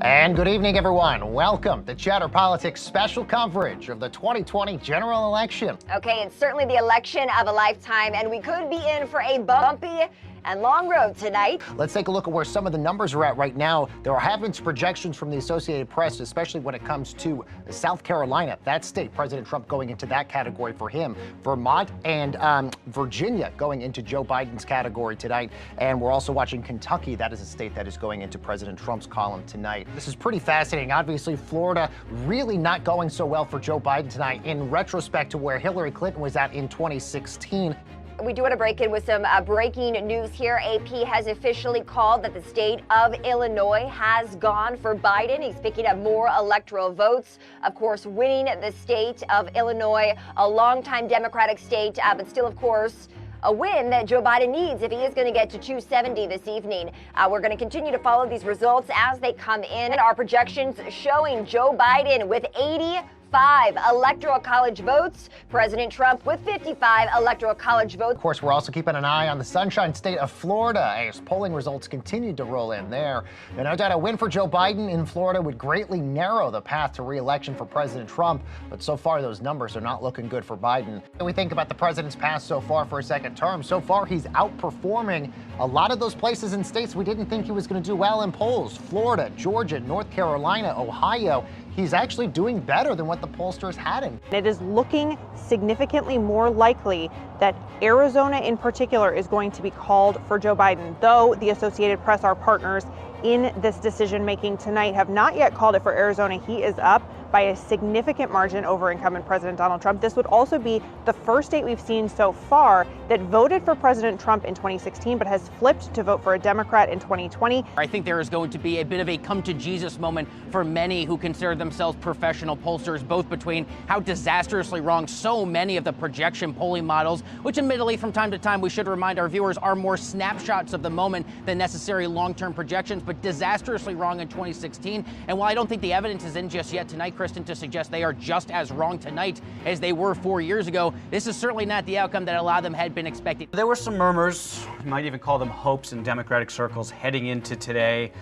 And good evening, everyone. Welcome to Cheddar Politics special coverage of the 2020 general election. Okay, it's certainly the election of a lifetime, and we could be in for a bumpy and long road tonight. Let's take a look at where some of the numbers are at right now. There have been projections from the Associated Press, especially when it comes to South Carolina, that state, President Trump going into that category for him. Vermont and Virginia going into Joe Biden's category tonight. And we're also watching Kentucky. That is a state that is going into President Trump's column tonight. This is pretty fascinating. Obviously, Florida really not going so well for Joe Biden tonight in retrospect to where Hillary Clinton was at in 2016. We do want to break in with some breaking news here. AP has officially called that the state of Illinois has gone for Biden. He's picking up more electoral votes. Of course, winning the state of Illinois, a longtime Democratic state, but still, of course, a win that Joe Biden needs if he is going to get to 270 this evening. We're going to continue to follow these results as they come in. Our projections showing Joe Biden with 85 electoral college votes, President Trump with 55 electoral college votes. Of course, we're also keeping an eye on the Sunshine State of Florida as polling results continue to roll in there. And no doubt a win for Joe Biden in Florida would greatly narrow the path to re-election for President Trump, but so far those numbers are not looking good for Biden. When we think about the president's path so far for a second term, so far he's outperforming a lot of those places and states we didn't think he was going to do well in polls. Florida, Georgia, North Carolina, Ohio. He's actually doing better than what the pollsters had him. It is looking significantly more likely that Arizona in particular is going to be called for Joe Biden, though the Associated Press, our partners in this decision making tonight, have not yet called it for Arizona. He is up by a significant margin over incumbent President Donald Trump. This would also be the first state we've seen so far that voted for President Trump in 2016 but has flipped to vote for a Democrat in 2020. I think there is going to be a bit of a come to Jesus moment for many who consider themselves professional pollsters, both between how disastrously wrong so many of the projection polling models, which admittedly from time to time we should remind our viewers are more snapshots of the moment than necessary long-term projections, but disastrously wrong in 2016. And while I don't think the evidence is in just yet tonight, Kristen, to suggest they are just as wrong tonight as they were 4 years ago, this is certainly not the outcome that a lot of them had been expecting. There were some murmurs, you might even call them hopes in Democratic circles heading into today,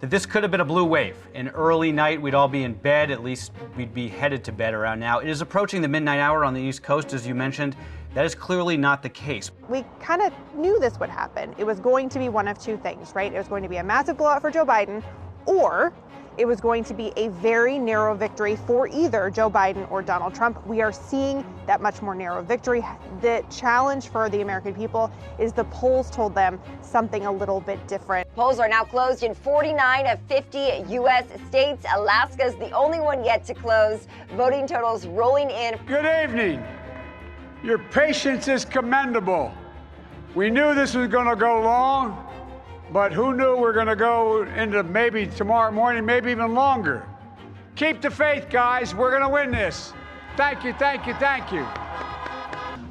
that this could have been a blue wave. An early night, we'd all be in bed, at least we'd be headed to bed around now. It is approaching the midnight hour on the East Coast, as you mentioned. That is clearly not the case. We kind of knew this would happen. It was going to be one of two things, right? It was going to be a massive blowout for Joe Biden, or it was going to be a very narrow victory for either Joe Biden or Donald Trump. We are seeing that much more narrow victory. The challenge for the American people is the polls told them something a little bit different. Polls are now closed in 49 of 50 U.S. states. Alaska's the only one yet to close. Voting totals rolling in. Good evening. Your patience is commendable. We knew this was going to go long, but who knew we're going to go into maybe tomorrow morning, maybe even longer. Keep the faith, guys. We're going to win this. Thank you, thank you, thank you.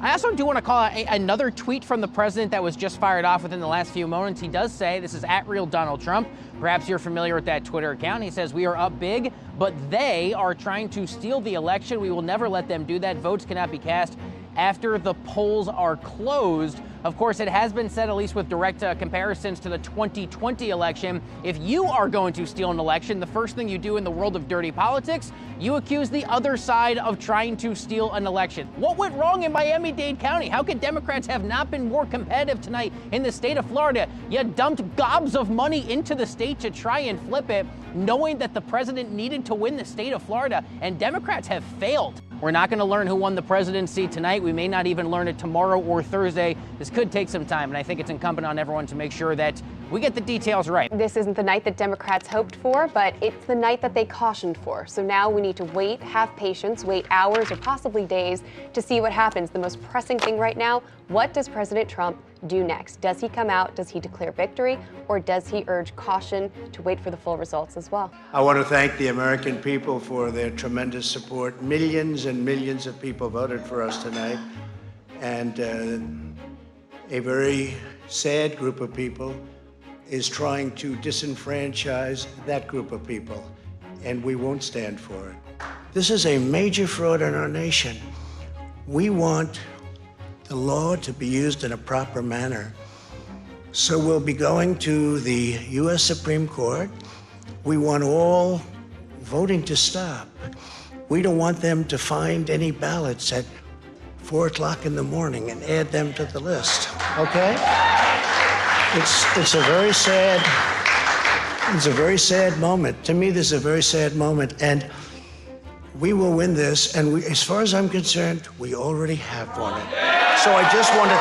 I also do want to call out another tweet from the president that was just fired off within the last few moments. He does say, this is @RealDonaldTrump. Perhaps you're familiar with that Twitter account. He says, "We are up big, but they are trying to steal the election. We will never let them do that. Votes cannot be cast after the polls are closed." Of course, it has been said, at least with direct comparisons to the 2020 election, if you are going to steal an election, the first thing you do in the world of dirty politics, you accuse the other side of trying to steal an election. What went wrong in Miami-Dade County? How could Democrats have not been more competitive tonight in the state of Florida? You dumped gobs of money into the state to try and flip it, knowing that the president needed to win the state of Florida, and Democrats have failed. We're not going to learn who won the presidency tonight. We may not even learn it tomorrow or Thursday. This could take some time, and I think it's incumbent on everyone to make sure that we get the details right. This isn't the night that Democrats hoped for, but it's the night that they cautioned for. So now we need to wait, have patience, wait hours or possibly days to see what happens. The most pressing thing right now, what does President Trump do next? Does he come out? Does he declare victory? Or does he urge caution to wait for the full results as well? I want to thank the American people for their tremendous support. Millions and millions of people voted for us tonight. And a very sad group of people is trying to disenfranchise that group of people. And we won't stand for it. This is a major fraud in our nation. We want the law to be used in a proper manner. So we'll be going to the U.S. Supreme Court. We want all voting to stop. We don't want them to find any ballots at 4 o'clock in the morning and add them to the list, okay? It's a very sad moment. To me, this is a very sad moment, and we will win this, and as far as I'm concerned, we already have won it. So I just want to